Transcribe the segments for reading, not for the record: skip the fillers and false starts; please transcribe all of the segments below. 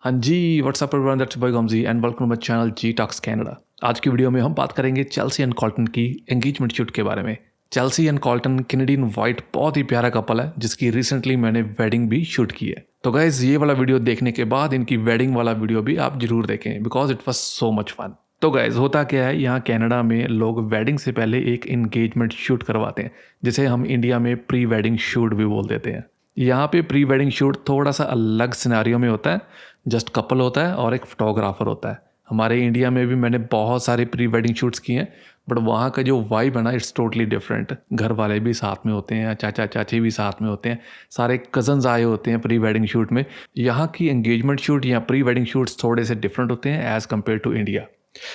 हाँ जी, what's up everyone, that's boy गमजी and welcome to my channel G talks Canada. आज की वीडियो में हम बात करेंगे चेल्सी एंड कॉल्टन की एंगेजमेंट शूट के बारे में। Chelsea and Colton Canadian white बहुत ही प्यारा कपल है जिसकी रिसेंटली मैंने वेडिंग भी शूट की है। तो गाइज ये वाला वीडियो देखने के बाद इनकी वेडिंग वाला वीडियो भी आप जरूर देखें because it was so much fun. तो गाइज होता क्या है, यहाँ कनाडा में लोग वेडिंग से पहले एक एंगेजमेंट शूट करवाते हैं जिसे हम इंडिया में प्री वेडिंग शूट भी बोल देते हैं। यहाँ पे प्री वेडिंग शूट थोड़ा सा अलग सिनेरियो में होता है। जस्ट कपल होता है और एक फोटोग्राफर होता है। हमारे इंडिया में भी मैंने बहुत सारे प्री वेडिंग शूट्स किए हैं, बट वहाँ का जो वाइब है ना, इट्स टोटली डिफरेंट। घर वाले भी साथ में होते हैं, चाचा चाची भी साथ में होते हैं, सारे कजन्स आए होते हैं प्री वेडिंग शूट में। यहाँ की एंगेजमेंट शूट या प्री वेडिंग शूट्स थोड़े से डिफरेंट होते हैं एज़ कम्पेयर टू इंडिया।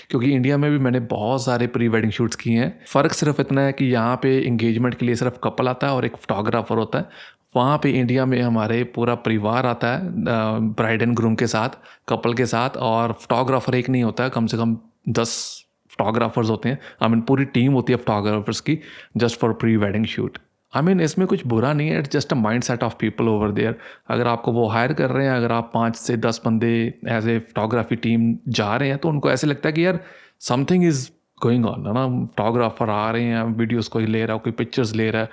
क्योंकि इंडिया में भी मैंने बहुत सारे प्री वेडिंग शूट्स किए हैं। फ़र्क सिर्फ इतना है कि यहाँ पे एंगेजमेंट के लिए सिर्फ कपल आता है और एक फोटोग्राफर होता है। वहाँ पे इंडिया में हमारे पूरा परिवार आता है ब्राइड एंड ग्रूम के साथ, कपल के साथ, और फोटोग्राफर एक नहीं होता है, कम से कम 10 फोटोग्राफर्स होते हैं। आई मीन पूरी टीम होती है फोटोग्राफर्स की just for pre wedding shoot. I mean इसमें कुछ बुरा नहीं है, it's just a mindset of people over there. अगर आपको वो हायर कर रहे हैं, अगर आप 5 से 10 बंदे एज ए फोटोग्राफी टीम जा रहे हैं, तो उनको ऐसे लगता है कि यार समथिंग इज़ गोइंग ऑन, है ना। फोटोग्राफर आ रहे हैं, वीडियोस कोई ले रहा है, कोई पिक्चर्स ले रहा है,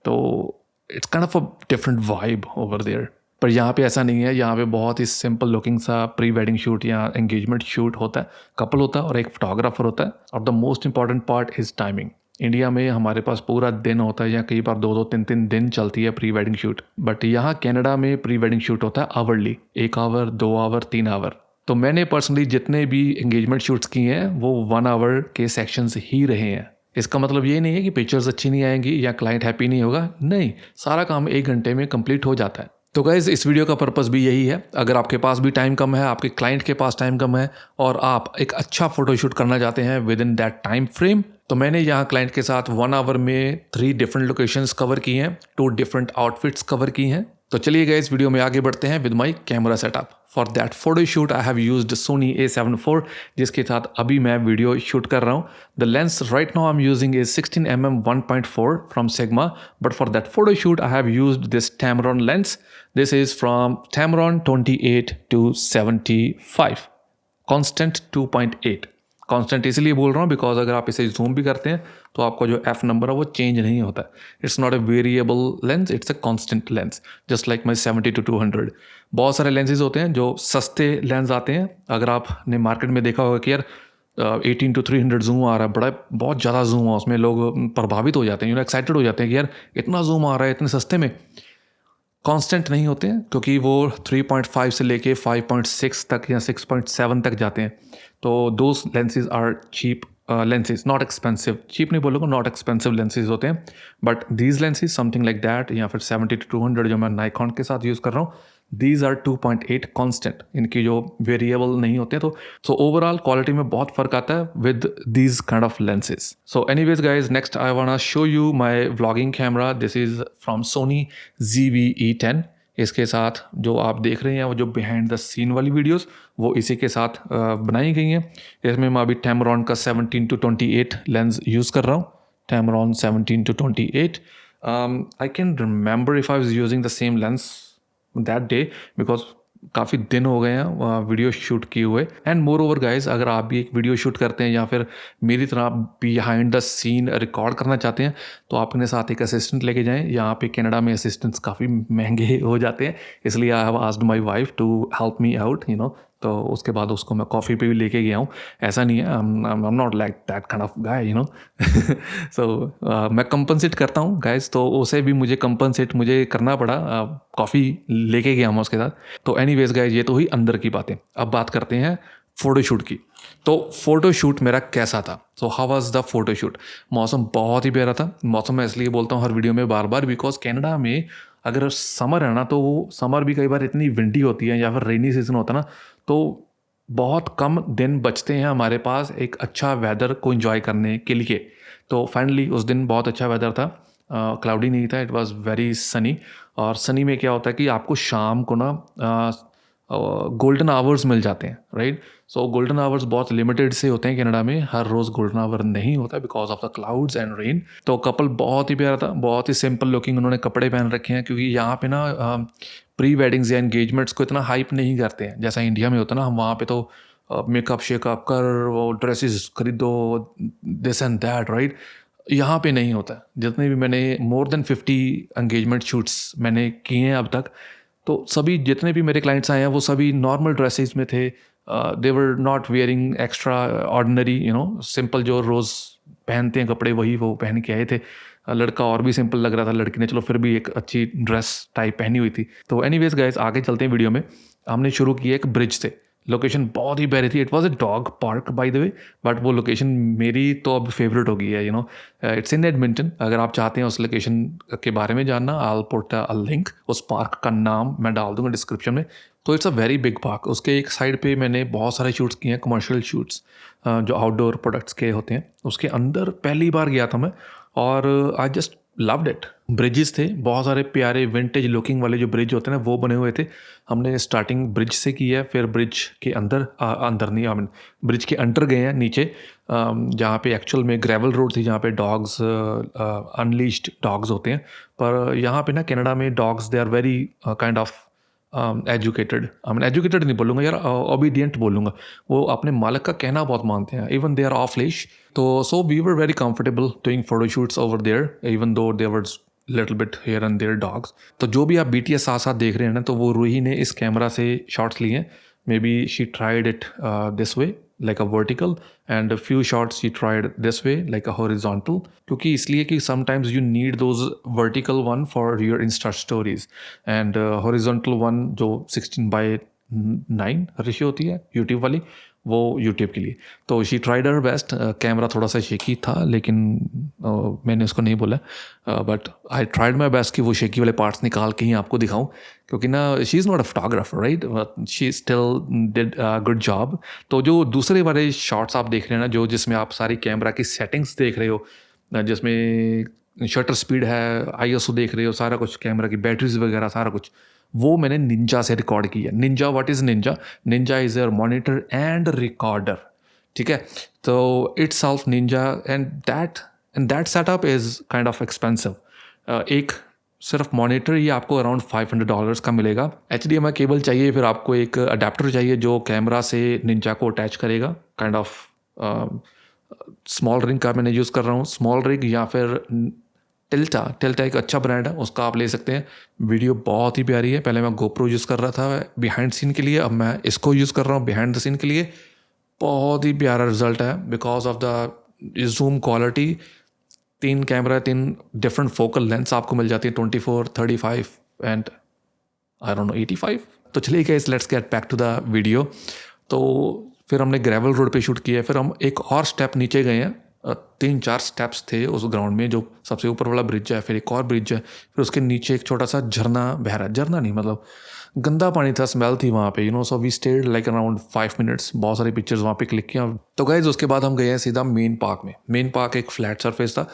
तो it's kind of a different vibe over there. पर यहाँ पे ऐसा नहीं है। यहाँ पे बहुत ही सिंपल लुकिंग सा प्री वेडिंग शूट या एंगेजमेंट शूट होता है। कपल होता है और एक फोटोग्राफर होता है, और the most important part is timing. India में हमारे पास पूरा दिन होता है या कई बार 2-2 3-3 दिन चलती है प्री वेडिंग शूट, बट यहाँ कनाडा में प्री वेडिंग शूट होता है आवरली, 1 आवर, 2 आवर, 3 आवर। तो मैंने पर्सनली जितने भी एंगेजमेंट शूट्स किए हैं वो 1 आवर के सेक्शंस ही रहे हैं। इसका मतलब ये नहीं है कि पिक्चर्स अच्छी नहीं आएंगी या क्लाइंट हैप्पी नहीं होगा, नहीं, सारा काम 1 घंटे में कंप्लीट हो जाता है। तो गाइज़ इस वीडियो का पर्पस भी यही है। अगर आपके पास भी टाइम कम है, आपके क्लाइंट के पास टाइम कम है, और आप एक अच्छा फोटोशूट करना चाहते हैं with in that time frame, तो मैंने यहाँ क्लाइंट के साथ 1 आवर में 3 डिफरेंट लोकेशंस कवर की हैं, 2 डिफरेंट आउटफिट्स कवर की हैं। तो चलिए गाइस वीडियो में आगे बढ़ते हैं with my camera setup. For that photo shoot I have used Sony A7 IV, जिसके साथ अभी मैं वीडियो शूट कर रहा हूँ। The lens right now I am using is 16mm 1.4 from Sigma, but for that photo shoot I have used this Tamron lens. This is from Tamron 28-75 constant 2.8। Constant इसलिए बोल रहा हूँ बिकॉज अगर आप इसे जूम भी करते हैं तो आपका जो एफ नंबर है वो चेंज नहीं होता। It's not a variable lens, it's a constant lens, just like my 70-200। बहुत सारे लेंसेज होते हैं जो सस्ते लेंस आते हैं। अगर आपने मार्केट में देखा होगा कि यार 18-300 जूम आ रहा है, बड़ा बहुत ज़्यादा जूम है उसमें, लोग प्रभावित हो जाते हैं, एक्साइटेड हो जाते हैं कि यार इतना जूम आ रहा है इतने सस्ते में। कांस्टेंट नहीं होते हैं क्योंकि वो 3.5 से लेके 5.6 तक या 6.7 तक जाते हैं। तो those lenses are cheap lenses, not expensive. Cheap नहीं बोलूँगा, नॉट एक्सपेंसिव लेंसेज होते हैं, but these lenses something like that, या फिर 70-200 जो मैं नाइकॉन के साथ यूज़ कर रहा हूँ, दीज आर 2.8 कॉन्स्टेंट। इनकी जो वेरिएबल नहीं होते, तो सो ओवरऑल क्वालिटी में बहुत फ़र्क आता है with these kind of lenses. So anyways guys, next I want show you my vlogging camera. This is from Sony ZV-E10। इसके साथ जो आप देख रहे हैं वो जो बिहाइंड द सीन वाली वीडियोस, वो इसी के साथ बनाई गई हैं। इसमें मैं अभी Tamron का 17-28 लेंस यूज़ कर रहा हूँ। Tamron 17-28। I can remember if I was using the same lens that day because काफ़ी दिन हो गए हैं वीडियो शूट किए हुए। एंड मोर ओवर गाइज, अगर आप भी एक वीडियो शूट करते हैं या फिर मेरी तरह बिहाइंड द सीन रिकॉर्ड करना चाहते हैं, तो आप अपने साथ एक असिस्टेंट लेके जाएं। यहाँ पे कनाडा में असिस्टेंट्स काफ़ी महंगे हो जाते हैं, इसलिए I have asked my wife to help me out, तो उसके बाद उसको मैं कॉफ़ी पे भी लेके गया हूँ। ऐसा नहीं है, I am not like that kind of guy, so मैं कंपनसेट करता हूँ गाइज, तो उसे भी मुझे कंपनसेट मुझे करना पड़ा। कॉफ़ी लेके गया हूँ उसके साथ। तो एनीवेज गाइज, ये तो हुई अंदर की बातें। अब बात करते हैं फ़ोटोशूट की। तो फ़ोटोशूट मेरा कैसा था? So how was the photoshoot? मौसम बहुत ही प्यारा था। मौसम मैं इसलिए बोलता हूँ हर वीडियो में बार बार बिकॉज कनाडा में अगर समर है ना, तो वो समर भी कई बार इतनी विंडी होती है या फिर रेनी सीजन होता है ना, तो बहुत कम दिन बचते हैं हमारे पास एक अच्छा वेदर को एंजॉय करने के लिए। तो फाइनली उस दिन बहुत अच्छा वेदर था, क्लाउडी नहीं था, इट वाज वेरी सनी। और सनी में क्या होता है कि आपको शाम को ना गोल्डन आवर्स मिल जाते हैं, राइट। सो गोल्डन आवर्स बहुत लिमिटेड से होते हैं कनाडा में, हर रोज़ गोल्डन आवर नहीं होता because of the clouds and rain. तो कपल बहुत ही प्यारा था, बहुत ही सिंपल लुकिंग उन्होंने कपड़े पहन रखे हैं, क्योंकि यहाँ पे ना प्री वेडिंग्स या एंगेजमेंट्स को इतना हाइप नहीं करते हैं जैसा इंडिया में होता ना। हम वहाँ पे तो मेकअप शेकअप कर, वो ड्रेसेस खरीदो, दिस एंड दैट, राइट। यहाँ पे नहीं होता। जितने भी मैंने मोर देन 50 एंगेजमेंट शूट्स मैंने किए हैं अब तक, तो सभी जितने भी मेरे क्लाइंट्स आए हैं वो सभी नॉर्मल ड्रेसेस में थे। They were not wearing extraordinary, simple जो रोज़ पहनते हैं कपड़े वही वो पहन के आए थे। लड़का और भी सिंपल लग रहा था, लड़की ने चलो फिर भी एक अच्छी ड्रेस टाइप पहनी हुई थी। तो एनीवेज गाइस, आगे चलते हैं वीडियो में। हमने शुरू किया एक ब्रिज से। लोकेशन बहुत ही प्यारी थी। It was a dog park by the way, but वो लोकेशन मेरी तो अब फेवरेट हो गई है। It's in Edmonton. अगर आप चाहते हैं उस लोकेशन के बारे में जानना, I will put a link. उस पार्क का नाम मैं डाल दूंगा डिस्क्रिप्शन में। तो it's a very big park. उसके एक साइड पे मैंने बहुत सारे शूट्स किए हैं, कमर्शियल शूट्स जो आउटडोर प्रोडक्ट्स के होते हैं। उसके अंदर पहली बार गया था मैं, और I just loved it. Bridges थे बहुत सारे प्यारे, विंटेज लुकिंग वाले जो ब्रिज होते हैं ना, वो बने हुए थे। हमने स्टार्टिंग ब्रिज से की है, फिर ब्रिज के अंदर अंदर नहीं, आई मीन ब्रिज के अंडर गए हैं नीचे, जहाँ पे एक्चुअल में ग्रेवल रोड थी, जहाँ पे डॉग्स, अनलीश्ड डॉग्स होते हैं। पर यहाँ पे ना कनाडा में dogs they are very kind of educated. I mean educated नहीं बोलूँगा यार, ओबीडियंट बोलूँगा। वो अपने मालिक का कहना बहुत मानते हैं, even they are off leash. तो so we were very comfortable doing photoshoots over there, even though there was little bit here and there dogs. तो जो भी आप बीटीएस साथ साथ देख रहे हैं ना, तो वो रूही ने इस कैमरा से शॉट्स लिए हैं। May be she tried it this way like a vertical, and a few shots she tried this way like a horizontal, क्योंकि इसलिए कि sometimes you need those vertical one for your Insta stories, and horizontal one जो 16:9 ratio होती है YouTube वाली, वो YouTube के लिए। तो she tried her best. Camera थोड़ा सा शेकी था, लेकिन मैंने उसको नहीं बोला, but I tried my best कि वो शेकी वाले पार्ट्स निकाल के ही आपको दिखाऊं, क्योंकि ना she is not a photographer, right, she still did good job. तो जो दूसरे वाले शॉट्स आप देख रहे हैं ना, जो जिसमें आप सारी कैमरा की सेटिंग्स देख रहे हो, जिसमें शटर स्पीड है, आईएसओ देख रहे हो, सारा कुछ, कैमरा की बैटरीज वगैरह सारा कुछ, वो मैंने निंजा से रिकॉर्ड किया। Ninja, what is Ninja? Ninja is your monitor and recorder, ठीक है। तो it's self Ninja, and that setup is kind of expensive. एक सिर्फ मॉनिटर ही आपको अराउंड $500 का मिलेगा। HDMI केबल चाहिए, फिर आपको एक अडेप्टर चाहिए जो कैमरा से निंजा को अटैच करेगा, काइंड ऑफ स्मॉल रिंग का मैंने यूज़ कर रहा हूँ, स्मॉल रिंग, या फिर टिल्टा एक अच्छा ब्रांड है, उसका आप ले सकते हैं। वीडियो बहुत ही प्यारी है। पहले मैं गोप्रो यूज़ कर रहा था बिहाइंड सीन के लिए, अब मैं इसको यूज़ कर रहा हूँ बिहाइंड द सीन के लिए। बहुत ही प्यारा रिजल्ट है because of the zoom quality. 3 camera, 3 different focal lens आपको मिल जाती है, 24, 35 एंड आई डोंट नो 85। तो चलिए guys, let's get back to the video. तो फिर हमने ग्रेवल रोड पे शूट किया, फिर हम एक और स्टेप नीचे गए हैं। 3-4 स्टेप्स थे उस ग्राउंड में, जो सबसे ऊपर वाला ब्रिज है, फिर एक और ब्रिज है, फिर उसके नीचे एक छोटा सा झरना बह रहा है। झरना नहीं, मतलब गंदा पानी था, स्मेल थी वहाँ पे, so we stayed like around 5 minutes. बहुत सारी पिक्चर्स वहाँ पे क्लिक किया। तो गाइज उसके बाद हम गए हैं सीधा मेन पार्क में। मेन पार्क एक फ्लैट सरफेस था।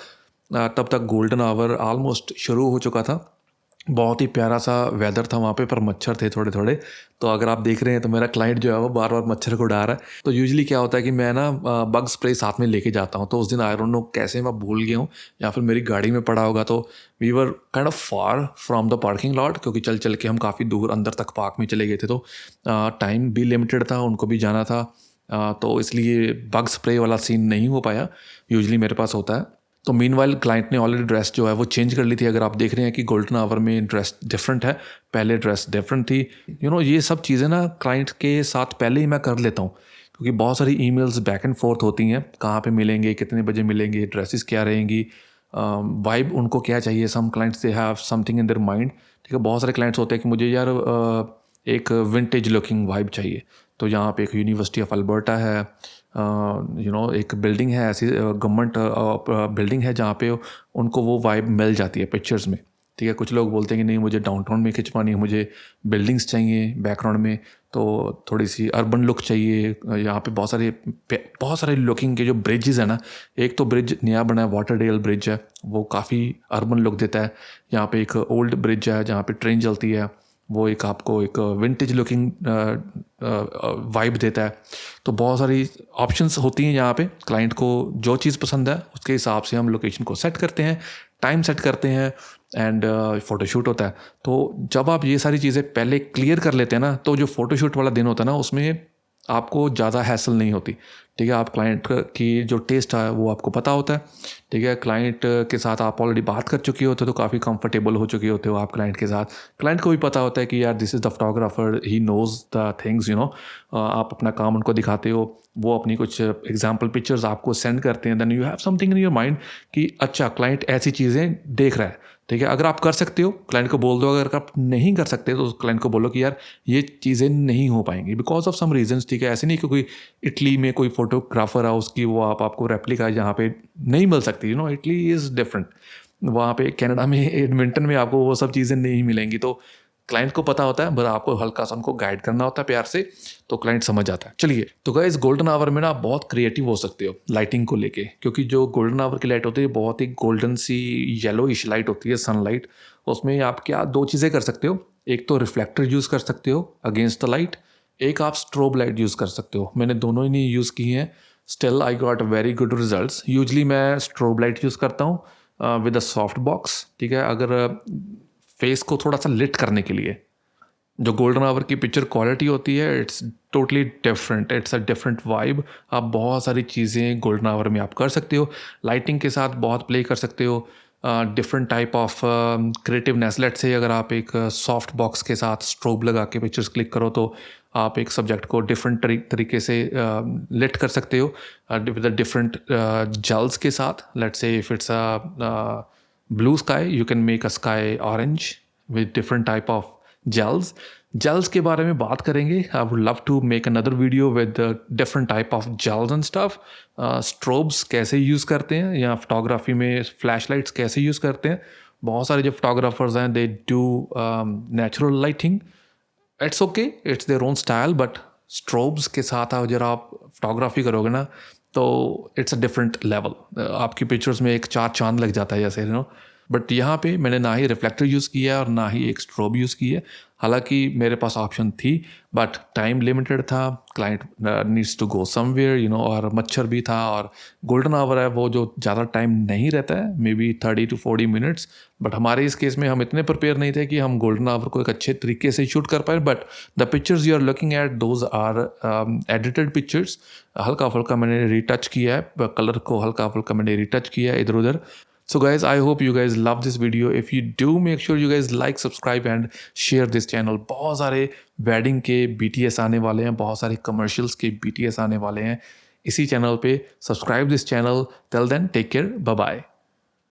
तब तक गोल्डन आवर ऑलमोस्ट शुरू हो चुका था। बहुत ही प्यारा सा वेदर था वहाँ पे, पर मच्छर थे थोड़े थोड़े। तो अगर आप देख रहे हैं तो मेरा क्लाइंट जो है वो बार बार मच्छर को उड़ा रहा है। तो यूजुअली क्या होता है कि मैं ना बग स्प्रे साथ में लेके जाता हूँ। तो उस दिन आई डोंट नो कैसे मैं भूल गया हूँ, या फिर मेरी गाड़ी में पड़ा होगा। तो we were kind of far from the parking lot, क्योंकि चल चल के हम काफ़ी दूर अंदर तक पार्क में चले गए थे। तो टाइम भी लिमिटेड था, उनको भी जाना था, तो इसलिए बग स्प्रे वाला सीन नहीं हो पाया, यूजुअली मेरे पास होता है। तो मीनवाइल क्लाइंट ने ऑलरेडी ड्रेस जो है वो चेंज कर ली थी। अगर आप देख रहे हैं कि गोल्डन आवर में ड्रेस डिफरेंट है, पहले ड्रेस डिफरेंट थी। ये सब चीज़ें ना क्लाइंट के साथ पहले ही मैं कर लेता हूँ, क्योंकि बहुत सारी ईमेल्स बैक एंड फोर्थ होती हैं, कहाँ पे मिलेंगे, कितने बजे मिलेंगे, ड्रेसेस क्या रहेंगी, वाइब उनको क्या चाहिए। Some clients they have something in their mind, ठीक है। बहुत सारे क्लाइंट्स होते हैं कि मुझे यार एक विंटेज लुकिंग वाइब चाहिए। तो यहाँ पे एक यूनिवर्सिटी ऑफ अल्बर्टा है, एक बिल्डिंग है ऐसी, गवर्नमेंट बिल्डिंग है, जहाँ पे उनको वो वाइब मिल जाती है पिक्चर्स में, ठीक है। कुछ लोग बोलते हैं कि नहीं मुझे डाउनटाउन में खिंचवानी है, मुझे बिल्डिंग्स चाहिए बैकग्राउंड में, तो थोड़ी सी अर्बन लुक चाहिए। यहाँ पे बहुत सारे लुकिंग के जो ब्रिजेस है ना, एक तो ब्रिज नया बना है, वाटरडेल ब्रिज है, वो काफ़ी अर्बन लुक देता है। यहाँ पे एक ओल्ड ब्रिज है जहाँ पे ट्रेन चलती है, वो एक आपको एक विंटेज लुकिंग वाइब देता है। तो बहुत सारी ऑप्शंस होती हैं यहाँ पे। क्लाइंट को जो चीज़ पसंद है उसके हिसाब से हम लोकेशन को सेट करते हैं, टाइम सेट करते हैं एंड फ़ोटोशूट होता है। तो जब आप ये सारी चीज़ें पहले क्लियर कर लेते हैं ना, तो जो फ़ोटोशूट वाला दिन होता है ना, उसमें आपको ज़्यादा हैसल नहीं होती। ठीक है, आप क्लाइंट की जो टेस्ट है वो आपको पता होता है। ठीक है, क्लाइंट के साथ आप ऑलरेडी बात कर चुके होते हो, तो काफ़ी कंफर्टेबल हो चुके होते हो आप क्लाइंट के साथ। क्लाइंट को भी पता होता है कि यार this is the photographer, he knows the things, आप अपना काम उनको दिखाते हो, वो अपनी कुछ एग्जाम्पल पिक्चर्स आपको सेंड करते हैं, then you have something in your mind कि अच्छा क्लाइंट ऐसी चीज़ें देख रहा है। ठीक है, अगर आप कर सकते हो क्लाइंट को बोल दो, अगर आप नहीं कर सकते तो क्लाइंट को बोलो कि यार ये चीज़ें नहीं हो पाएंगी बिकॉज ऑफ सम रीजंस। ठीक है, ऐसे नहीं कि कोई इटली में कोई फोटोग्राफर है उसकी वो आपको रेप्लिका यहाँ पे नहीं मिल सकती। Italy is different. वहाँ पे कनाडा में एडमिंटन में आपको वो सब चीज़ें नहीं मिलेंगी। तो क्लाइंट को पता होता है, बस आपको हल्का सा उनको गाइड करना होता है प्यार से, तो क्लाइंट समझ जाता है। चलिए, तो गाइस गोल्डन आवर में ना आप बहुत क्रिएटिव हो सकते हो लाइटिंग को लेके, क्योंकि जो गोल्डन आवर की लाइट होती है बहुत ही गोल्डन सी येलोइश लाइट होती है, सनलाइट। उसमें आप क्या दो चीज़ें कर सकते हो, एक तो रिफ्लेक्टर यूज़ कर सकते हो अगेंस्ट द लाइट, एक आप स्ट्रोब लाइट यूज़ कर सकते हो। मैंने दोनों ही नहीं यूज़ की हैं, still I got very good results. Usually मैं स्ट्रोब लाइट यूज़ करता हूँ विद अ सॉफ्ट बॉक्स। ठीक है, अगर फेस को थोड़ा सा लिट करने के लिए। जो गोल्डन आवर की पिक्चर क्वालिटी होती है it's totally different, it's a different vibe. आप बहुत सारी चीज़ें गोल्डन आवर में आप कर सकते हो, लाइटिंग के साथ बहुत प्ले कर सकते हो, different type of creativeness. Late से अगर आप एक सॉफ्ट बॉक्स के साथ स्ट्रोब लगा के पिक्चर्स क्लिक करो तो आप एक सब्जेक्ट को डिफरेंट तरीके से लिट कर सकते हो विद डिफरेंट जेल्स के साथ। लेट से if it's a blue sky, you can make a sky orange with different type of gels के बारे में बात करेंगे। I would love to make another video with the different type of gels and stuff। strobes कैसे use करते हैं या photography में फ्लैश लाइट्स कैसे यूज़ करते हैं। बहुत सारे जो फोटोग्राफर्स हैं they do natural lighting, it's okay, it's their own style, but strobes के साथ अगर आप फोटोग्राफी करोगे ना तो इट्स अ डिफरेंट लेवल। आपकी पिक्चर्स में एक चार चांद लग जाता है जैसे बट यहाँ पे मैंने ना ही रिफ्लेक्टर यूज़ किया है और ना ही एक स्ट्रोब यूज़ की है। हालांकि मेरे पास ऑप्शन थी बट टाइम लिमिटेड था, client needs to go somewhere और मच्छर भी था, और गोल्डन आवर है वो जो ज़्यादा टाइम नहीं रहता है, may be 30 to 40 minutes. But हमारे इस केस में हम इतने प्रिपेयर नहीं थे कि हम गोल्डन आवर को एक अच्छे तरीके से शूट कर पाए। But the pictures you are looking at those are edited pictures. हल्का फुल्का मैंने रिटच किया है, कलर को हल्का फुल्का मैंने रिटच किया है इधर उधर। So guys, I hope you guys love this video. If you do, make sure you guys like, subscribe and share this channel. बहुत सारे वेडिंग के BTS आने वाले हैं, बहुत सारे कमर्शियल्स के BTS आने वाले हैं इसी चैनल पे। Subscribe this channel. Till then take care, bye bye.